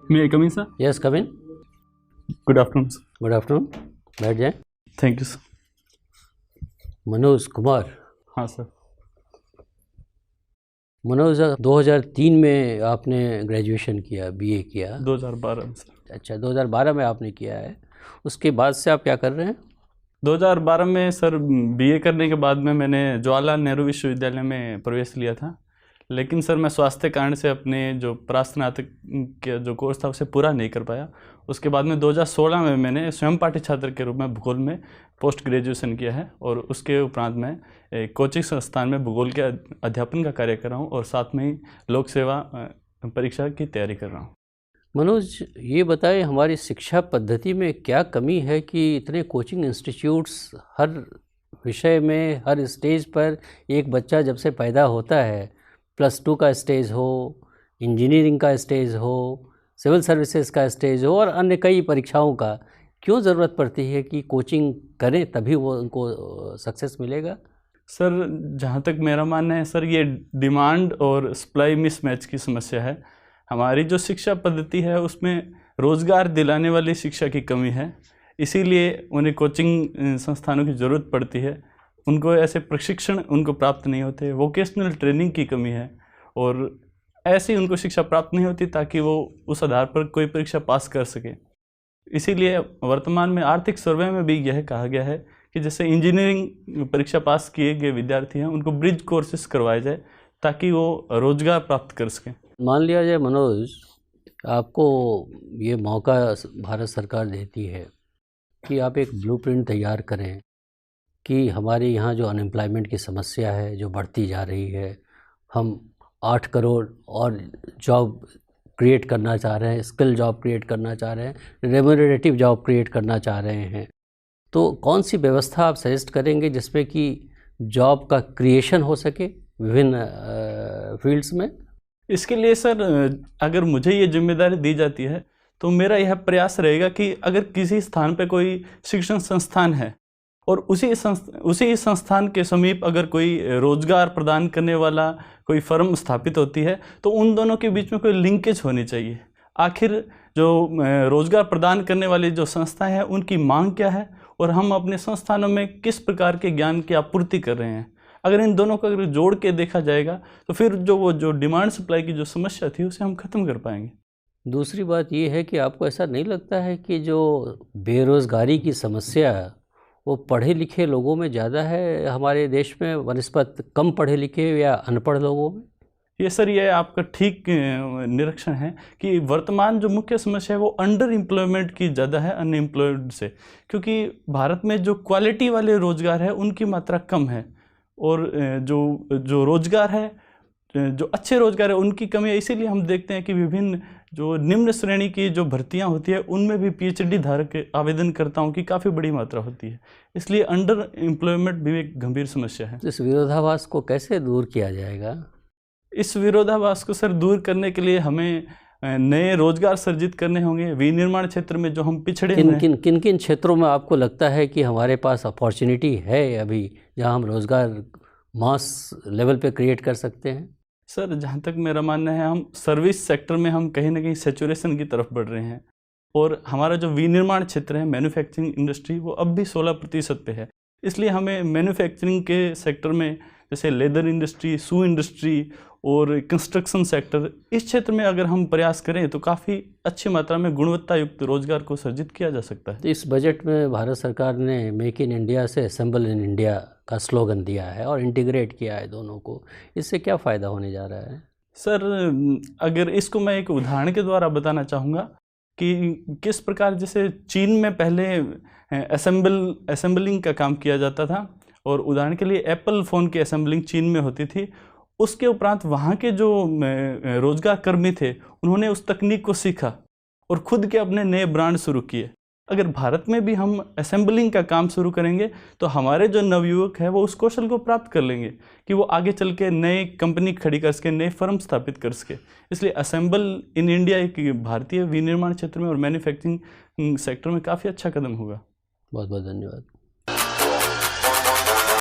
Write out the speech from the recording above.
May I come in sir? Yes, come in. Good afternoon sir. Good afternoon, बैठ जाएं। Thank you sir. Manoj Kumar. हाँ sir. Manoj, 2003 में आपने graduation किया, बीए किया? 2012 में सर। अच्छा, 2012 में आपने किया है। उसके बाद से आप क्या कर रहे हैं? 2012 में सर बीए करने के बाद में मैंने जवाहरलाल नेहरू विश्वविद्यालय में प्रवेश लिया था, लेकिन सर मैं स्वास्थ्य कारण से अपने जो प्रास्नातक के जो कोर्स था उसे पूरा नहीं कर पाया। उसके बाद में 2016 में मैंने स्वयं पाठी छात्र के रूप में भूगोल में पोस्ट ग्रेजुएशन किया है और उसके उपरांत मैं एक कोचिंग संस्थान में भूगोल के अध्यापन का कार्य कर रहा हूँ और साथ में ही लोक सेवा परीक्षा की तैयारी कर रहा हूँ। मनोज, ये बताएं हमारी शिक्षा पद्धति में क्या कमी है कि इतने कोचिंग इंस्टीट्यूट्स हर विषय में, हर स्टेज पर एक बच्चा जब से पैदा होता है, +2 का स्टेज हो, इंजीनियरिंग का स्टेज हो, सिविल सर्विसेज का स्टेज हो और अन्य कई परीक्षाओं का, क्यों ज़रूरत पड़ती है कि कोचिंग करें तभी वो उनको सक्सेस मिलेगा? सर जहाँ तक मेरा मानना है सर, ये डिमांड और सप्लाई मिसमैच की समस्या है। हमारी जो शिक्षा पद्धति है उसमें रोज़गार दिलाने वाली शिक्षा की कमी है, इसीलिए उन्हें कोचिंग संस्थानों की ज़रूरत पड़ती है। उनको ऐसे प्रशिक्षण उनको प्राप्त नहीं होते, वोकेशनल ट्रेनिंग की कमी है और ऐसी उनको शिक्षा प्राप्त नहीं होती ताकि वो उस आधार पर कोई परीक्षा पास कर सके। इसीलिए वर्तमान में आर्थिक सर्वे में भी यह कहा गया है कि जैसे इंजीनियरिंग परीक्षा पास किए गए विद्यार्थी हैं उनको ब्रिज कोर्सेज करवाए जाए ताकि वो रोजगार प्राप्त कर सकें। मान लिया जाए मनोज, आपको ये मौका भारत सरकार देती है कि आप एक ब्लूप्रिंट तैयार करें कि हमारे यहाँ जो अनएम्प्लॉयमेंट की समस्या है जो बढ़ती जा रही है, हम 8 करोड़ और जॉब क्रिएट करना चाह रहे हैं, स्किल जॉब क्रिएट करना चाह रहे हैं, रेम्यूनरेटिव जॉब क्रिएट करना चाह रहे हैं, तो कौन सी व्यवस्था आप सजेस्ट करेंगे जिसमें कि जॉब का क्रिएशन हो सके विभिन्न फील्ड्स में? इसके लिए सर अगर मुझे ये जिम्मेदारी दी जाती है तो मेरा यह प्रयास रहेगा कि अगर किसी स्थान पर कोई शिक्षण संस्थान है और उसी संस्थान के समीप अगर कोई रोजगार प्रदान करने वाला कोई फर्म स्थापित होती है तो उन दोनों के बीच में कोई लिंकेज होनी चाहिए। आखिर जो रोजगार प्रदान करने वाली जो संस्थाएं हैं उनकी मांग क्या है और हम अपने संस्थानों में किस प्रकार के ज्ञान की आपूर्ति कर रहे हैं। अगर इन दोनों को अगर जोड़ के देखा जाएगा तो फिर जो डिमांड सप्लाई की जो समस्या थी उसे हम ख़त्म कर पाएंगे। दूसरी बात ये है कि आपको ऐसा नहीं लगता है कि जो बेरोज़गारी की समस्या वो पढ़े लिखे लोगों में ज़्यादा है हमारे देश में बनस्पत कम पढ़े लिखे या अनपढ़ लोगों में? ये सर ये आपका ठीक निरीक्षण है कि वर्तमान जो मुख्य समस्या है वो अंडर एम्प्लॉयमेंट की ज़्यादा है अनएम्प्लॉयड से, क्योंकि भारत में जो क्वालिटी वाले रोज़गार है उनकी मात्रा कम है और जो रोज़गार है, जो अच्छे रोज़गार है उनकी कमी है। इसीलिए हम देखते हैं कि विभिन्न जो निम्न श्रेणी की जो भर्तियां होती है उनमें भी पीएचडी धारक आवेदनकर्ताओं की काफ़ी बड़ी मात्रा होती है, इसलिए अंडर एम्प्लॉयमेंट भी एक गंभीर समस्या है। इस विरोधाभास को कैसे दूर किया जाएगा? इस विरोधाभास को सर दूर करने के लिए हमें नए रोजगार सर्जित करने होंगे। विनिर्माण क्षेत्र में जो हम पिछड़े किन किन क्षेत्रों में आपको लगता है कि हमारे पास अपॉर्चुनिटी है अभी जहां हम रोजगार मास लेवल पे क्रिएट कर सकते हैं? सर जहां तक मेरा मानना है हम सर्विस सेक्टर में हम कहीं ना कहीं सेचुरेशन की तरफ बढ़ रहे हैं और हमारा जो विनिर्माण क्षेत्र है मैन्युफैक्चरिंग इंडस्ट्री वो अब भी 16% पे है। इसलिए हमें मैन्युफैक्चरिंग के सेक्टर में जैसे लेदर इंडस्ट्री, शू इंडस्ट्री और कंस्ट्रक्शन सेक्टर, इस क्षेत्र में अगर हम प्रयास करें तो काफ़ी अच्छी मात्रा में गुणवत्ता युक्त रोजगार को सर्जित किया जा सकता है। तो इस बजट में भारत सरकार ने मेक इन इंडिया से असेंबल इन इंडिया का स्लोगन दिया है और इंटीग्रेट किया है दोनों को, इससे क्या फ़ायदा होने जा रहा है? सर अगर इसको मैं एक उदाहरण के द्वारा बताना चाहूँगा कि किस प्रकार जैसे चीन में पहले असेंबलिंग का काम किया जाता था और उदाहरण के लिए एप्पल फ़ोन की असेंबलिंग चीन में होती थी। उसके उपरांत वहाँ के जो रोजगार कर्मी थे उन्होंने उस तकनीक को सीखा और खुद के अपने नए ब्रांड शुरू किए। अगर भारत में भी हम असेंबलिंग का काम शुरू करेंगे तो हमारे जो नवयुवक हैं वो उस कौशल को प्राप्त कर लेंगे कि वो आगे चल के नए कंपनी खड़ी कर सके, नए फर्म स्थापित कर सके। इसलिए असेंबल इन इंडिया एक भारतीय विनिर्माण क्षेत्र में और मैन्युफैक्चरिंग सेक्टर में काफ़ी अच्छा कदम होगा। बहुत बहुत धन्यवाद।